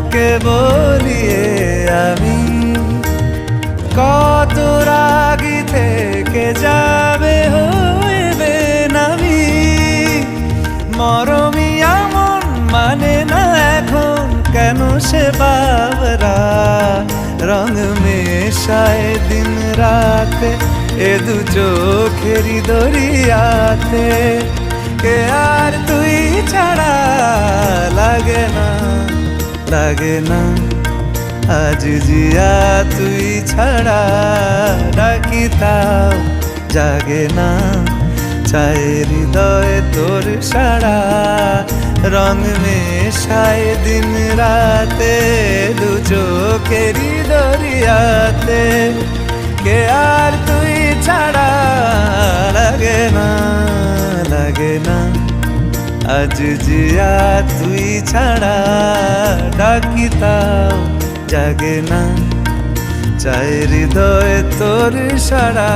তোকে বলিয়ে আমি কত রাগি থেকে যাবে হইবে নামি মরমি এমন মানে না এখন কেন সে বাবরা রং মেশায় দিন রাতে এ দু চোখেরই দরিয়াতে কে আর তুই ছাড়া লাগে না আজ জিয়া তুই ছাড়া ডাকি তাও জাগে না চায় হৃদয় তোর সারা রং মেশায় দিন রাতে দু চোখেরই দরিয়াতে কে আর তুই ছাড়া লাগে না আজ জিয়া তুই ছাড়া ডাকি তাও জাগে না চায় হৃদয় তোর সারা